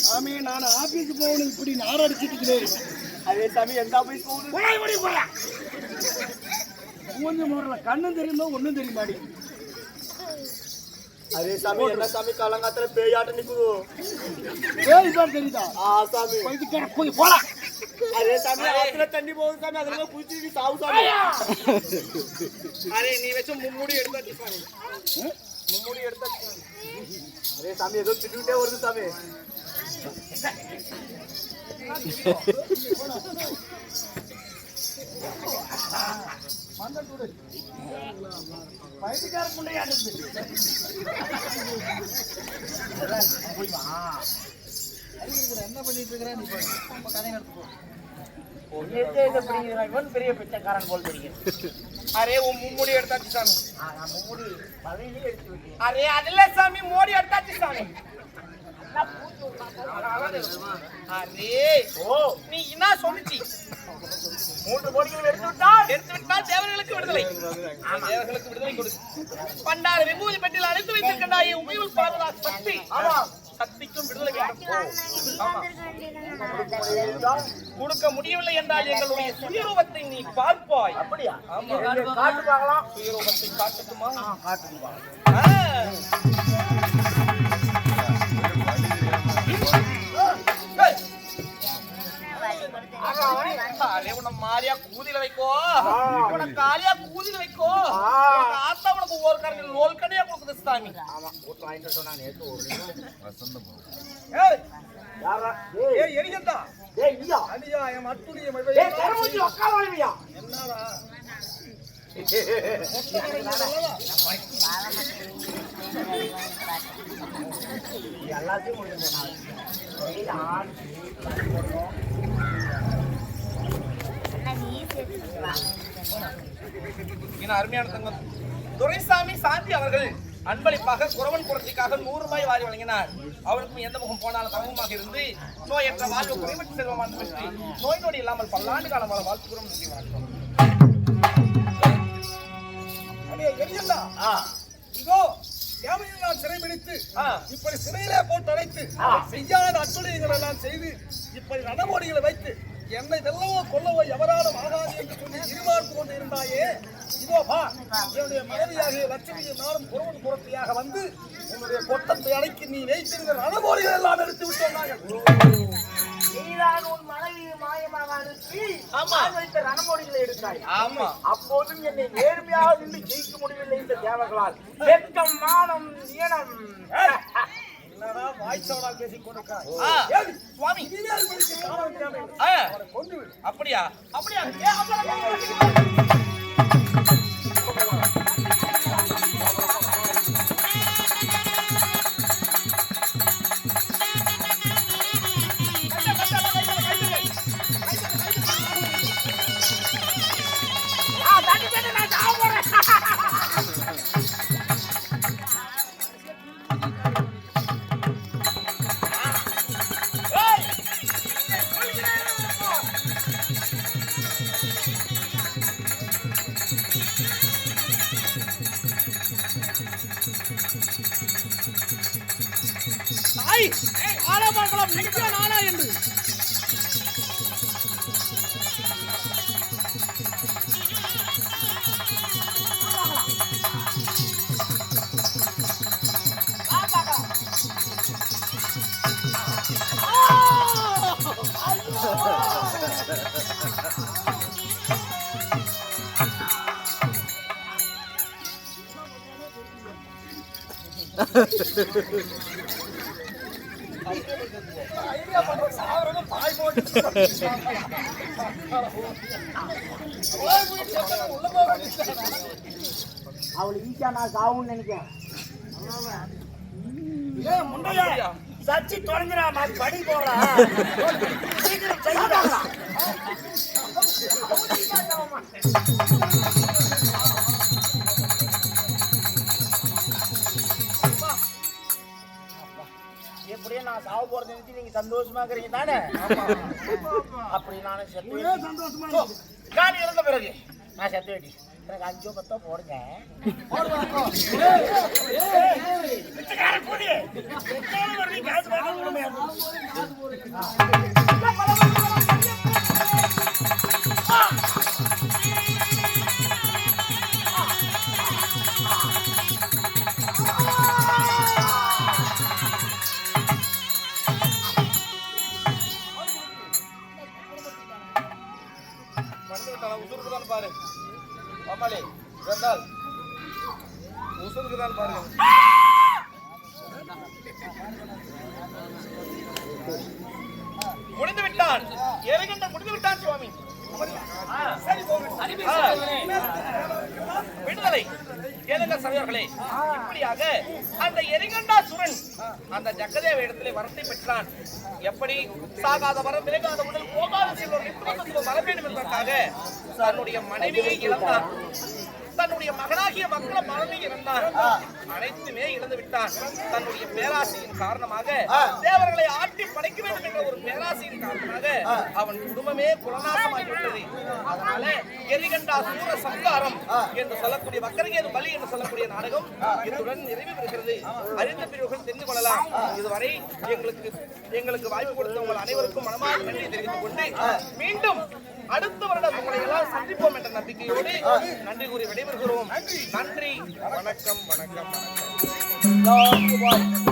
சாமி நான் ஆபீஸ் போகணும் இப்படி நாரடிச்சிட்டு இருக்கிறேன். அதே சாமி எந்த ஆபீஸ் போகணும்? மூஞ்சி மூடல கண்ணும் தெரியுமா ஒண்ணும் தெரியுமாடி. அதே சாமி என்ன சாமி காலங்காத்துல பேயாட்ட நிக்குது. பேய் தான் தெரியுதா? சாமி போய் போடா. அதே சாமி ஆத்துல தண்ணி போகுது சாமி, அதுல குளிச்சு சாவு சாமி. அரே நீ வச்சு மும்முடி எடுத்தாச்சு சாமி, மும்முடி எடுத்தாச்சு. அரே சாமி ஏதோ திட்டுட்டே வருது சாமி. பைத்தியக்கார புண்டையா என்ன பண்ணிட்டு இருக்கிறேன் நீ கதை நடத்துக்கோ. பெரிய பிச்சைக்காரன் போல் தெரியும். அரே உன் மும்முடி எடுத்தாச்சு சாமி. மும்முடி அரே அதுல சாமி மோடி எடுத்தாச்சு சாமி. நீ என்ன சொல்லிச்சு? 3 கோடிகள் எடுத்துவிட்டால் தேவர்களுக்கு விடுதலை, தேவர்களுக்கு விடுதலை கொடு. பண்டார விபூதி பெட்டியில் அழைத்து வைத்திருக்கின்றாயே உமையுள் பாதுகா சக்தி, சக்திக்கும் விடுதலை கொடுக்க முடியவில்லை என்றால் எங்களுடைய சுயரூபத்தை நீ பார்ப்பாய். அப்படியா? காட்டு பார்க்கலாம். சுயரூபத்தை காட்டுமா? காட்டுமா? மாரியா கூதில வைக்கோ, காலியா கூதில வைக்கோ. ஆத்தா உனக்கு ஒரு கரண்டில் நோல் கடையா கொடுக்குது சாமி. ஆமா கூட்டு வாங்கிட்டு சொன்னா நேத்து ஒரு ஏய் யாரா ஏய் எரிகண்டா ஏய் இல்ல அடியா என் அட்டுலிய மவே ஏய் கரமுஞ்சி உட்காரவியா என்னடா எல்லாத்தையும் முடிஞ்சு அருமையான தங்கம் துரைசாமி சாந்தி அவர்கள் அன்பளிப்பாக குறவன் குரத்திற்காக 100 ரூபாய் வாரி வழங்கினார். அவருக்கும் எந்த முகம் போனாலும் தங்கமாக இருந்து நோயற்ற வாழ்வு குறைமற்ற செல்வமான பெற்று நோய் நொடி இல்லாமல் பல்லாண்டு காலம் வாழ வாழ்த்துக்கிறோம். இதோ தேவையில் நான் சிறைபிடித்து இப்படி சிறையிலே போட்டு அடைத்து செய்யாத அட்டுழியங்களை எல்லாம் செய்து இப்படி நடமோடிகளை வைத்து என்னை வெல்லவோ கொல்லவோ எவராலும் ஆகாது என்று சொல்லி இருமார்த்து கொண்டு இருந்தாயே, இதோ பா, என்னுடைய மனைவியாகிய லட்சுமியை நானும் புறவன் புறத்தியாக வந்து உன்னுடைய கொட்டத்தை அடைக்கி நீ வைத்திருந்த ரணமோடிகள் எல்லாம் எடுத்து விட்டோம். நீதான் உன் மனைவி மாயமாக அனுப்பி வைத்த ரணமோடிகளை எடுத்தாய். ஆமா, அப்போதும் என்னை நேர்மையாக நின்று ஜெயிக்க முடியவில்லை இந்த தேவர்களால். வெட்கம், மானம், ஈனம். என்னடா வாய்ச்சவடால் பேசிக் கொண்டிருக்காய்? சுவாமி கொண்டு விடு. அப்படியா? அப்படியா? நானா என்று அவள் ஈச்சா நான் சாவுன்னு நினைக்கிறேன். சச்சி தொடங்குறா, படி போகலாம். எப்படியே நான் சாவு போறது நினைச்சு நீங்க சந்தோஷமா இருக்கிறீங்க தானே? அப்படி நானும் செத்து நான் இறந்த பிறகு நான் செத்து வேண்டி எனக்கு 5 10 போடுங்க. உசுருக்குதான் பாரு மாமாளி, உசுருக்குதான் பாருங்க. முடிந்து விட்டான், எரிகண்ட முடிந்து விட்டான் சுவாமி. விடுதலை கேளுங்க சகோதரர்களே. இப்படியாக அந்த எரிகண்டாசுரன் அந்த ஜக்கதேவ இடத்திலே வரத்தை பெற்றான். எப்படி சாகாத வரம், விலகாத உடல், போகாத செல்வம், நித்திய வர வேண்டும் என்பதற்காக தன்னுடைய மனைவியை இழந்தான். தன்னுடைய மகனாகிய மக்கள மகனை இழந்தான். அனைத்துமே இழந்து விட்டான். தன்னுடைய பேராசையின் காரணமாக, தேவர்களை ஆட்டி படைக்க வேண்டும் என்ற ஒரு பேராசையின் காரணமாக அவன் குடும்பமே குலநாசமாகிவிட்டது. அதனால எரிகண்டா சூர சம்ஹாரம் என்று சொல்லக்கூடிய வக்கரகேது பலி என்று சொல்லக்கூடிய நாடகம் இத்துடன் நிறைவு பெறுகிறது. அறிந்த பிரிவுகள் தெரிந்து கொள்ளலாம். இதுவரை எங்களுக்கு வாய்ப்பு கொடுத்த உங்கள் அனைவருக்கும் மனமார்ந்த நன்றி தெரிவித்துக் கொண்டு மீண்டும் அடுத்த வருடம் உங்களை எல்லாம் சந்திப்போம் என்ற நம்பிக்கையோடு நன்றி கூறி விடைபெறுகிறோம். நன்றி, வணக்கம், வணக்கம், வணக்கம்.